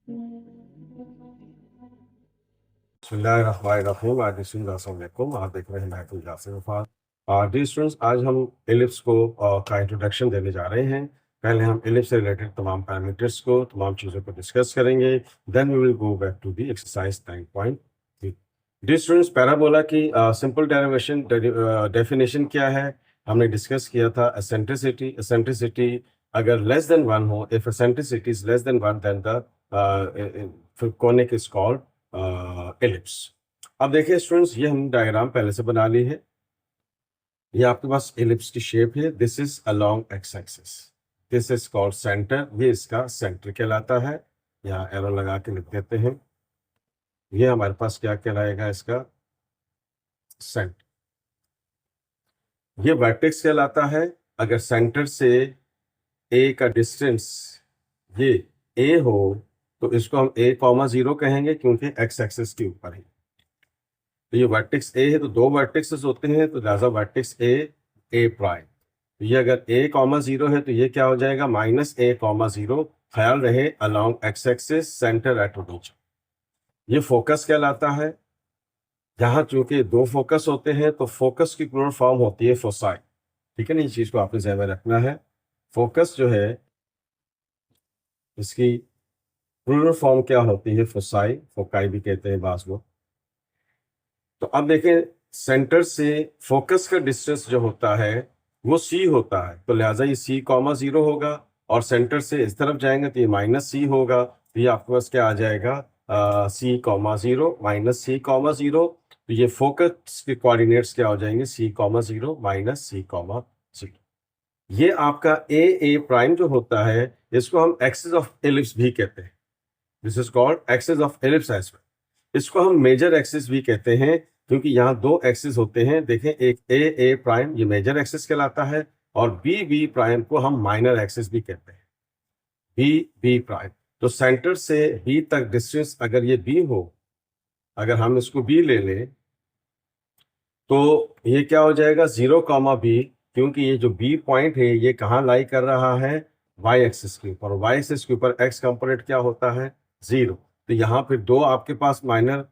बिस्मिल्लाहिर्रहमानिर्रहीम। आप देख रहे हैं महफिल यासिर वफात। डियर स्टूडेंट्स, आज हम एलिप्स को का इंट्रोडक्शन देने जा रहे हैं। पहले हम एलिप्स से रिलेटेड तमाम पैरामीटर्स को, तमाम चीज़ों को डिस्कस करेंगे। Then we will go back to the exercise 9.3। Dear students, parabola की सिंपल डेरिवेशन डेफिनेशन क्या है हमने डिस्कस किया था। एसेंट्रिसिटी, एसेंट्रिसिटी अगर लेस देन वन हो, if eccentricity is less than one, then the conic is called ellipse. अब देखिए स्टूडेंट्स, ये हम डायग्राम पहले से बना ली है। ये आपके पास एलिप्स की शेप है। This is along x axis, this is called centre. ये इसका सेंटर कहलाता है। यहाँ एरो लगा के लिख देते हैं। ये हमारे पास क्या कहलाएगा, इसका सेंटर। ये वर्टेक्स कहलाता है। अगर सेंटर से ए का डिस्टेंस ये ए हो तो इसको हम ए कॉमा जीरो कहेंगे, क्योंकि एक्स एक्सिस के ऊपर है। तो ये वर्टेक्स ए है, तो दो वर्टेक्सेस होते हैं, तो लिहाजा वर्टेक्स ए प्राइम। तो ये अगर ए कॉमा जीरो है तो ये क्या हो जाएगा, माइनस ए कॉमा जीरो। ख्याल रहे along x axis, centre at origin. ये फोकस कहलाता है। यहाँ चूंकि दो फोकस होते हैं तो फोकस की प्लूरल फॉर्म होती है फोसाई। ठीक है ना, इस चीज को आपने ध्यान में रखना है। फोकस जो है इसकी प्लूरल फॉर्म क्या होती है, फोसाई, फोकाई भी कहते हैं बाज लोग। तो अब देखें, सेंटर से फोकस का डिस्टेंस जो होता है वो सी होता है, तो लिहाजा ये सी कॉमा जीरो होगा। और सेंटर से इस तरफ जाएंगे तो ये माइनस सी होगा। तो ये आपके पास क्या आ जाएगा, C comma zero minus c comma zero. तो ये फोकस के कोऑर्डिनेट्स क्या हो जाएंगे, C comma zero minus c comma zero. ये आपका ए प्राइम जो होता है इसको हम एक्सिस ऑफ एलिप्स भी कहते हैं। This is called axis of ellipse as well. इसको हम मेजर एक्सिस भी कहते हैं, क्योंकि यहाँ दो एक्सिस होते हैं। देखें, एक ए प्राइम ये मेजर एक्सिस कहलाता है, और बी प्राइम को हम माइनर एक्सिस भी कहते हैं। बी प्राइम, तो सेंटर से बी तक डिस्टेंस अगर ये बी हो, अगर हम इसको बी ले लें तो ये क्या हो जाएगा, जीरो कॉमा बी। क्योंकि ये जो बी पॉइंट है ये कहाँ लाई कर रहा है, वाई एक्सिस के ऊपर। वाई एक्सिस के ऊपर एक्स कंपोनेंट क्या होता है, जीरो। तो यहाँ पे दो आपके पास माइनर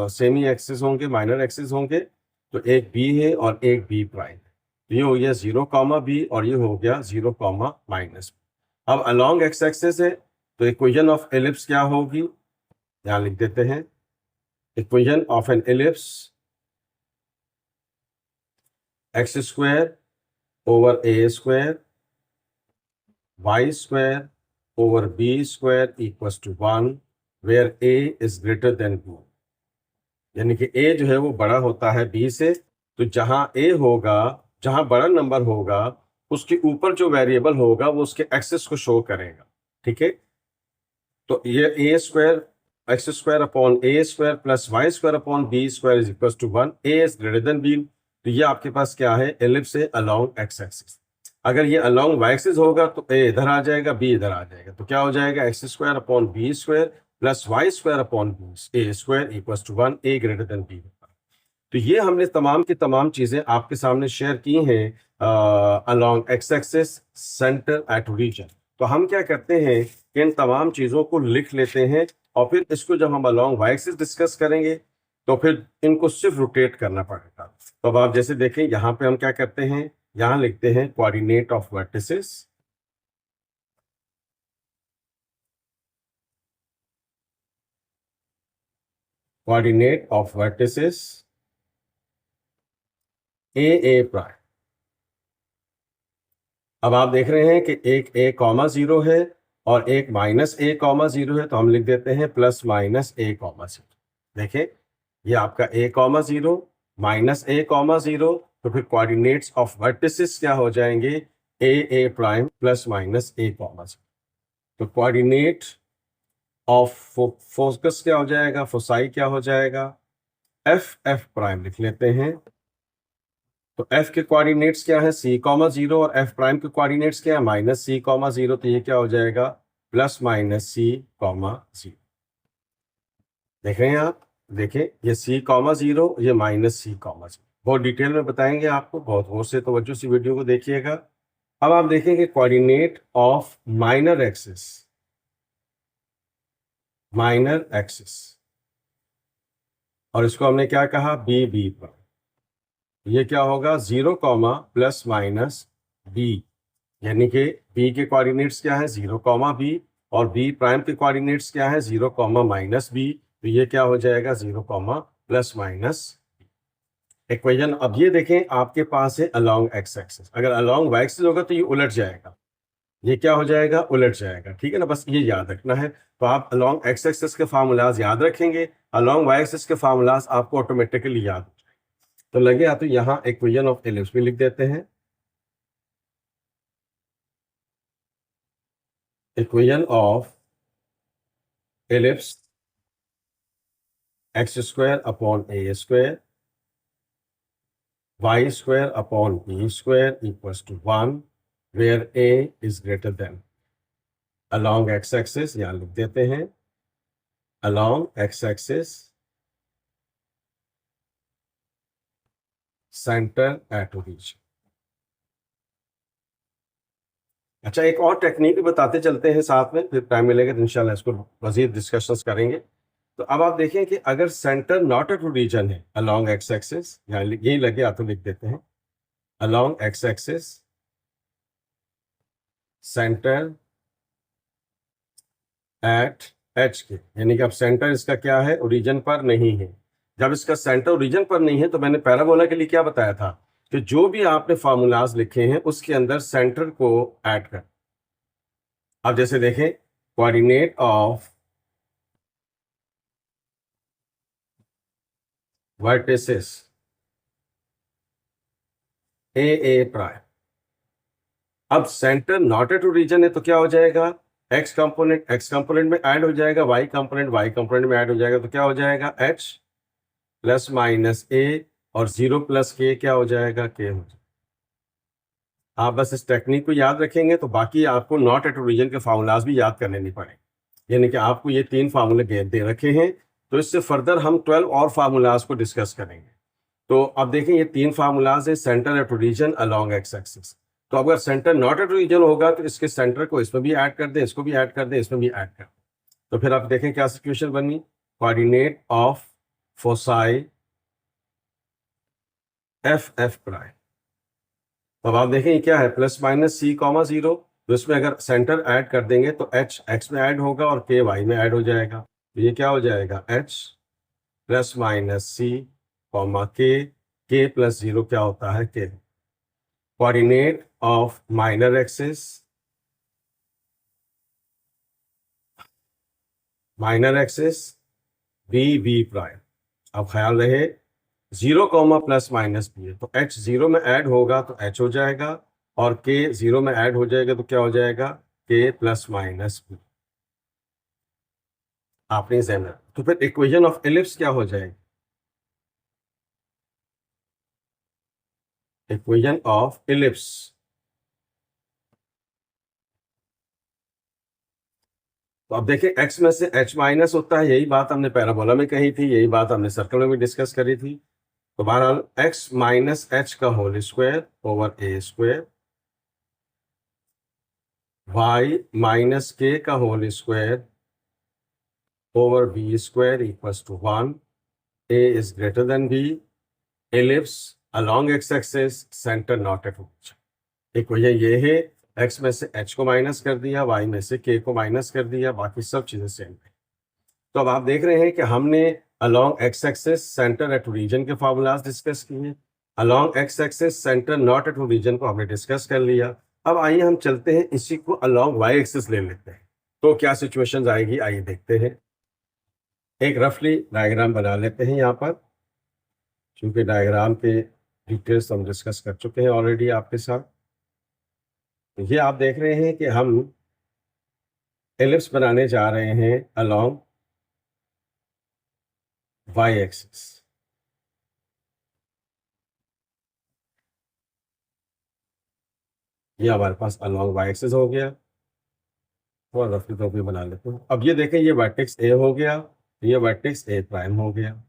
सेमी एक्सिस होंगे, माइनर एक्सिस होंगे। तो एक बी है और एक बी प्राइम। तो ये हो गया जीरो कॉमा बी और ये हो गया जीरो कॉमा माइनस। अब अलोंग एक्स एक्सिस है, तो इक्वेशन ऑफ एलिप्स क्या होगी, यहाँ लिख देते हैं। Equation of an ellipse, x square over a square y square over b square equals to 1, where a is greater than b. यानी कि ए जो है वो बड़ा होता है बी से। तो जहां ए होगा, जहां बड़ा नंबर होगा, उसके ऊपर जो वेरिएबल होगा वो उसके एक्सेस को शो करेगा। ठीक है, तो ये A square X square upon A square plus Y square upon B square is equal to 1, A is greater than B. तो ये आपके पास क्या है, एलिप्स है अलोंग एक्स एक्सिस। अगर ये अलोंग वाई एक्सिस होगा तो ए इधर आ जाएगा, बी इधर आ जाएगा। तो क्या हो जाएगा, x square upon B square plus Y square upon A square equal to 1, a greater than B. तो ये हमने तमाम की तमाम चीजें आपके सामने शेयर की हैं along x axis, centre at origin. तो हम क्या करते हैं कि इन तमाम चीजों को लिख लेते हैं, और फिर इसको जब हम अलोंग वाई एक्सिस डिस्कस करेंगे तो फिर इनको सिर्फ रोटेट करना पड़ेगा। तो अब आप जैसे देखें, यहाँ पे हम क्या करते हैं, यहाँ लिखते हैं coordinate of vertices. Coordinate of vertices A prime. अब आप देख रहे हैं कि एक ए कॉमा जीरो है और एक माइनस ए कॉमा जीरो है, तो हम लिख देते हैं प्लस माइनस ए कॉमा जीरो। देखें, ये आपका ए कॉमा जीरो माइनस ए कॉमा जीरो। तो फिर कोऑर्डिनेट्स ऑफ वर्टिसेस क्या हो जाएंगे, ए प्राइम प्लस माइनस ए कॉमा जीरो। तो कोऑर्डिनेट ऑफ फोकस क्या हो जाएगा, फोसाई क्या हो जाएगा, एफ प्राइम लिख लेते हैं। तो एफ के कोऑर्डिनेट्स क्या है, सी कॉमा जीरो, और एफ प्राइम के कोऑर्डिनेट्स क्या है, माइनस सी कॉमा जीरो। तो ये क्या हो जाएगा, plus minus c comma zero. देख रहे हैं आप, देखें ये सी कॉमा जीरो, ये माइनस सी कॉमा जीरो। बहुत डिटेल में बताएंगे आपको, बहुत गौर से तवज्जो से वीडियो को देखिएगा। अब आप देखेंगे coordinate of minor axis, minor axis, और इसको हमने क्या कहा, बी बी पर। ये क्या होगा, 0 कॉमा प्लस माइनस बी, यानी कि बी के कोऑर्डिनेट्स क्या है, 0 कॉमा बी, और बी प्राइम के कोऑर्डिनेट्स क्या है, 0 कॉमा माइनस बी। तो ये क्या हो जाएगा, 0 कॉमा प्लस माइनस इक्वेशन। अब ये देखें, आपके पास है अलोंग एक्स एक्सिस, अगर अलोंग वाई एक्सिस होगा तो ये उलट जाएगा, ये क्या हो जाएगा, उलट जाएगा। ठीक है ना, बस ये याद रखना है। तो आप अलोंग एक्स एक्सिस के फार्मूलाज याद रखेंगे, अलोंग वाई एक्सिस के फार्मूलाज आपको ऑटोमेटिकली याद हो जाएंगे। तो लगे या तो यहाँ इक्वेशन ऑफ एलिप्स भी लिख देते हैं, equation of ellipse x square upon A square y square upon B square equals to 1 where a is greater than, along x axis यहाँ लिख देते हैं, along x axis centre at origin. अच्छा, एक और टेक्निक भी बताते चलते हैं साथ में, फिर टाइम मिलेगा तो इंशाल्लाह इसको मजीद डिस्कशंस करेंगे। तो अब आप देखें कि अगर सेंटर नॉट एट रीजन है अलोंग एक्स एक्सिस, यहाँ यही लगे या तो लिख देते हैं, along x axis centre at h के, यानी कि अब सेंटर इसका क्या है, ओरिजिन पर नहीं है। जब इसका सेंटर ओरिजिन पर नहीं है तो मैंने पैराबोला के लिए क्या बताया था कि जो भी आपने फार्मूलाज लिखे हैं उसके अंदर सेंटर को ऐड कर। अब जैसे देखें, coordinate of vertices A prime, अब सेंटर नॉट एट ओरिजिन है तो क्या हो जाएगा, एक्स कंपोनेंट में ऐड हो जाएगा, वाई कंपोनेंट में ऐड हो जाएगा, तो क्या हो जाएगा, एच प्लस माइनस ए, और 0 प्लस के क्या हो जाएगा, के हो जाएगा। आप बस इस टेक्निक को याद रखेंगे तो बाकी आपको नॉट एट ओरिजिन के फार्मूलाज भी याद करने नहीं पड़ेंगे। यानी कि आपको ये 3 फार्मूले दे रखे हैं, तो इससे फर्दर हम 12 और फार्मूलाज को डिस्कस करेंगे। तो अब देखें, ये 3 फार्मूलाज है, centre at origin along x axis. तो अगर सेंटर नॉट एट ओरिजिन होगा तो इसके सेंटर को इसमें भी ऐड कर दें, इसको भी ऐड कर दें, इसमें भी ऐड कर दें। तो फिर आप देखें क्या सिचुएशन बनी, coordinate of foci F F prime. अब आप देखें क्या है, प्लस माइनस सी कॉमा 0, तो इसमें अगर सेंटर ऐड कर देंगे तो एच एक्स में ऐड होगा और के वाई में ऐड हो जाएगा। तो ये क्या हो जाएगा, h plus minus c comma k plus 0 क्या होता है, k. Coordinate of minor axis b b prime. अब ख्याल रहे 0 कॉमा प्लस माइनस बी है, तो एच 0 में ऐड होगा तो एच हो जाएगा, और के 0 में ऐड हो जाएगा तो क्या हो जाएगा, के प्लस माइनस बी। आपने जहन रखा। तो फिर इक्वेशन ऑफ एलिप्स क्या हो जाएगी, इक्वेशन ऑफ एलिप्स, तो अब देखिए x में से h माइनस होता है, यही बात हमने पैराबोला में कही थी, यही बात हमने सर्कल में भी डिस्कस करी थी। तो बहरहाल x माइनस एच का whole square over a square, y minus k का whole square over b square equals to 1, a is greater than b, ellipse along x axis centre not at origin. Equation ये है, x में से h को minus कर दिया, y में से k को माइनस कर दिया, बाकी सब चीजें सेम है। तो अब आप देख रहे हैं कि हमने along x axis centre at origin के फार्मूलाज डिस्कस किए, along x axis centre not at origin को हमने डिस्कस कर लिया। अब आइए हम चलते हैं इसी को अलोंग वाई एक्सिस ले लेते हैं, तो क्या सिचुएशंस आएगी, आइए देखते हैं। एक रफली डायग्राम बना लेते हैं यहाँ पर, क्योंकि डायग्राम के डिटेल्स हम डिस्कस कर चुके हैं ऑलरेडी आपके साथ। तो ये आप देख रहे हैं कि हम एलिप्स बनाने जा रहे हैं अलोंग वाई एक्सिस। ये हमारे पास अलोंग वाई एक्सिस हो गया, और रफली तो भी बना लेते हैं। अब ये देखें, ये वर्टेक्स ए हो गया, ये वर्टेक्स ए प्राइम हो गया,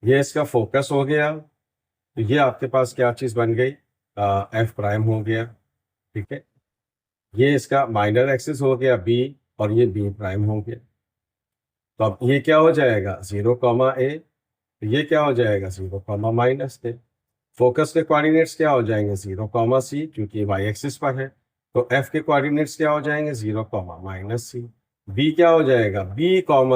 ये इसका फोकस हो गया। तो ये आपके पास क्या चीज़ बन गई, एफ प्राइम हो गया। ठीक है, ये इसका माइनर एक्सिस हो गया बी, और ये बी प्राइम हो गया। तो अब ये क्या हो जाएगा 0, A, ये क्या हो जाएगा 0, -A। फोकस के कोऑर्डिनेट्स क्या हो जाएंगे 0, C, क्योंकि वाई एक्सिस पर है। तो एफ के कोऑर्डिनेट्स क्या हो जाएंगे 0, -C। बी क्या हो जाएगा B,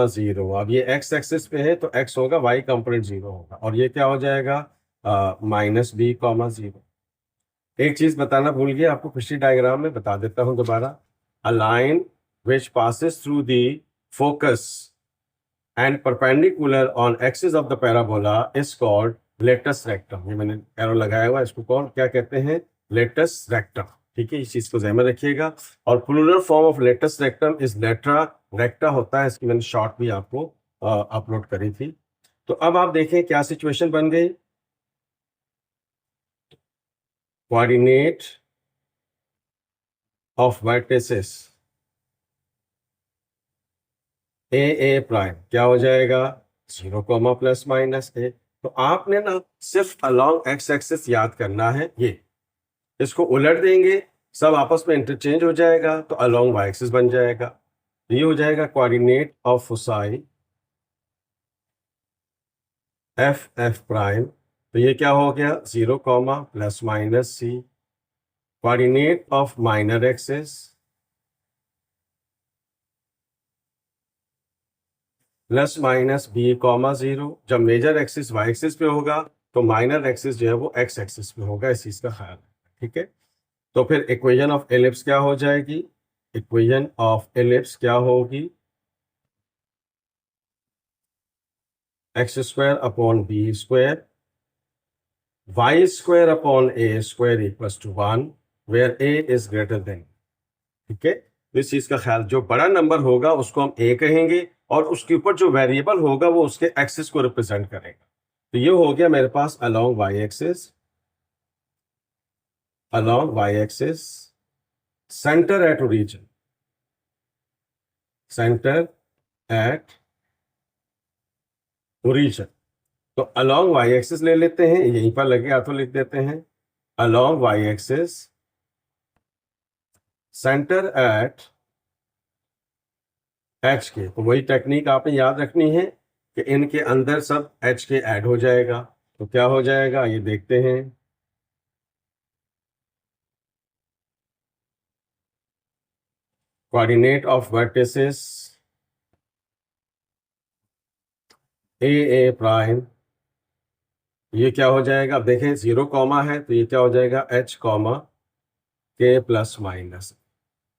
0। अब ये एक्स एक्सिस पे है तो एक्स होगा, वाई कंपोनेंट 0 होगा, और ये क्या हो जाएगा -B, 0। एक चीज बताना भूल गया आपको, पिछली डायग्राम में बता देता हूं दोबारा। A line which passes through the focus and perpendicular on axis of the parabola is called latus rectum. ये मैंने एरो लगाया हुआ है, इसको कौन क्या कहते हैं, लेटस रेक्टम। ठीक है, इस चीज को ध्यान में रखिएगा। और plural form of latus rectum is latera recta होता है। इसकी मैंने शॉर्ट भी आपको अपलोड करी थी। तो अब आप देखें क्या सिचुएशन बन गई। Coordinate of vertices A prime क्या हो जाएगा 0, ±A। तो आपने ना सिर्फ अलोंग एक्स एक्सिस याद करना है, ये इसको उलट देंगे, सब आपस में इंटरचेंज हो जाएगा, तो अलोंग वाई एक्सिस बन जाएगा। तो ये हो जाएगा coordinate of foci F prime. तो ये क्या हो गया 0, ±C। Coordinate of minor axis ±B, 0। जब मेजर एक्सिस वाई एक्सिस पे होगा तो माइनर एक्सिस जो है वो एक्स एक्सिस पे होगा, इस चीज का ख्याल है। ठीक है, तो फिर इक्वेशन ऑफ एलिप्स क्या हो जाएगी, इक्वेशन ऑफ एलिप्स क्या होगी, x² / B², y² / A² = 1, where A is greater than। ठीक है, तो इस चीज का ख्याल, जो बड़ा नंबर होगा उसको हम A कहेंगे, और उसके ऊपर जो वेरिएबल होगा वो उसके एक्सिस को रिप्रेजेंट करेगा। तो ये हो गया मेरे पास along Y axis centre at origin, centre at origin. तो अलोंग वाई एक्सिस ले लेते हैं, यहीं पर लगे हाथों लिख देते हैं, along Y axis centre at h k. तो वही टेक्निक आपने याद रखनी है कि इनके अंदर सब एच के ऐड हो जाएगा। तो क्या हो जाएगा ये देखते हैं, coordinate of vertices A prime, ये क्या हो जाएगा, अब देखें 0, है तो ये क्या हो जाएगा H, K ±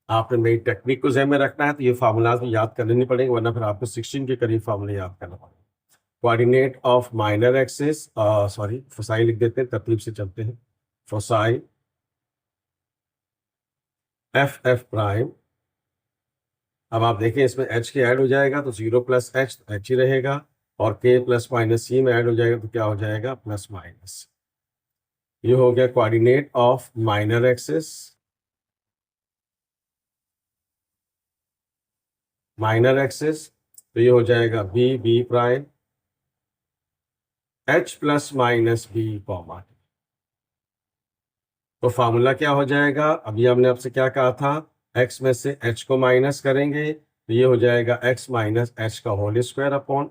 आपने मेरी टेक्निक को ज़हन में रखना है, तो ये फार्मूलाज भी याद करने नहीं पड़ेंगे, वरना फिर आपको 16 के करीब फार्मूले याद करना पड़ेगा। Coordinate of minor axis, sorry foci लिख देते हैं, तरतीब से चलते हैं। फोसाई एफ प्राइम, अब आप देखें इसमें H के ऐड हो जाएगा तो 0 + H तो H ही रहेगा, और K ± C में ऐड हो जाएगा तो क्या हो जाएगा +। ये हो गया कोऑर्डिनेट ऑफ माइनर एक्सिस, तो ये हो जाएगा B प्राइम H ± B, तो फार्मूला क्या हो जाएगा, अभी हमने आपसे क्या कहा था, x में से h को माइनस करेंगे तो ये हो जाएगा x - h का whole square upon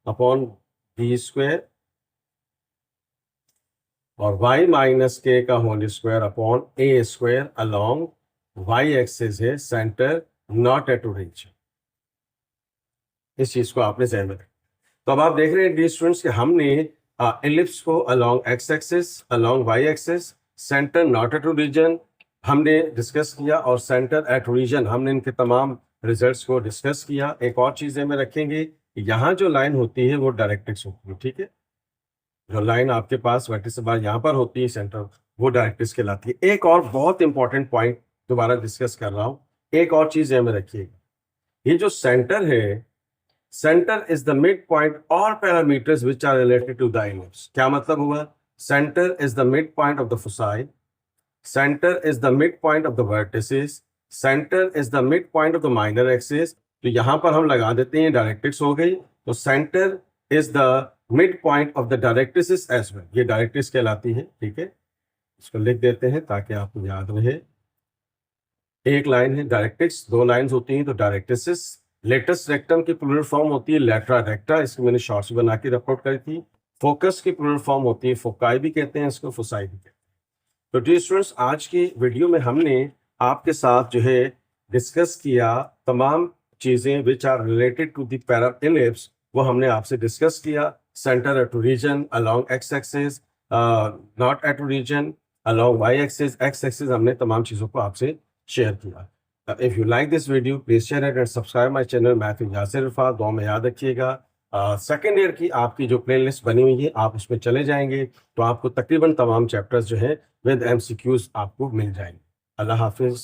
upon B², और y - k का whole square upon A² along y axis है सेंटर नॉट एट ओरिजिन। इस चीज को आपने ध्यान में रखना। तो अब आप देख रहे हैं डी स्टूडेंट्स कि हमने एलिप्स को along x axis, along y axis, centre not at origin हमने डिस्कस किया, और सेंटर एट ओरिजिन हमने इनके तमाम रिजल्ट्स को डिस्कस किया। एक और चीजें में रखेंगे, यहाँ जो लाइन होती है वो डायरेक्ट्रिक्स होती है। ठीक है, जो लाइन आपके पास वर्टिस से बाहर यहाँ पर होती है सेंटर, वो डायरेक्ट्रिक्स कहलाती है। एक और बहुत इंपॉर्टेंट पॉइंट दोबारा डिस्कस कर रहा हूँ, एक और चीज में रखिएगा, ये जो सेंटर है, centre is the mid point और parameters which are related to the ellipse. क्या मतलब हुआ, centre is the mid point of the foci, centre is the mid point of the vertices, centre is the mid point of the minor axis. तो यहां पर हम लगा देते हैं डायरेक्ट्रिक्स हो गई, तो centre is the mid point of the directrix as well, ये डायरेक्ट्रिक्स कहलाती है। ठीक है, इसको लिख देते हैं ताकि आपको याद रहे। एक लाइन है डायरेक्ट्रिक्स, दो लाइंस होती हैं तो डायरेक्ट्रिसिस, लेटस रेक्टम की प्लूरल फॉर्म होती है लेटरा रेक्टा, इसको मैंने शॉर्ट्स बना के रिपोर्ट करी थी। फोकस की प्लूरल फॉर्म होती है फोकाई भी कहते हैं इसको, फोसाई भी कहते हैं। तो डियर स्टूडेंट्स, आज की वीडियो में हमने आपके साथ जो है डिस्कस किया तमाम चीजें which are related to the पैराइलिप्स, वो हमने आपसे डिस्कस किया। Centre at origin along x axis, not at origin along Y axis, X axis, हमने तमाम चीजों को आपसे शेयर किया। If you like this video please share it and subscribe my channel math with Yasir Irfan. दुआ में याद रखिएगा। सेकेंड ईयर की आपकी जो प्लेलिस्ट बनी हुई है आप उसमें चले जाएंगे तो आपको तकरीबन तमाम चैप्टर्स जो है विद एमसीक्यूज आपको मिल जाएंगे। अल्लाह हाफिज।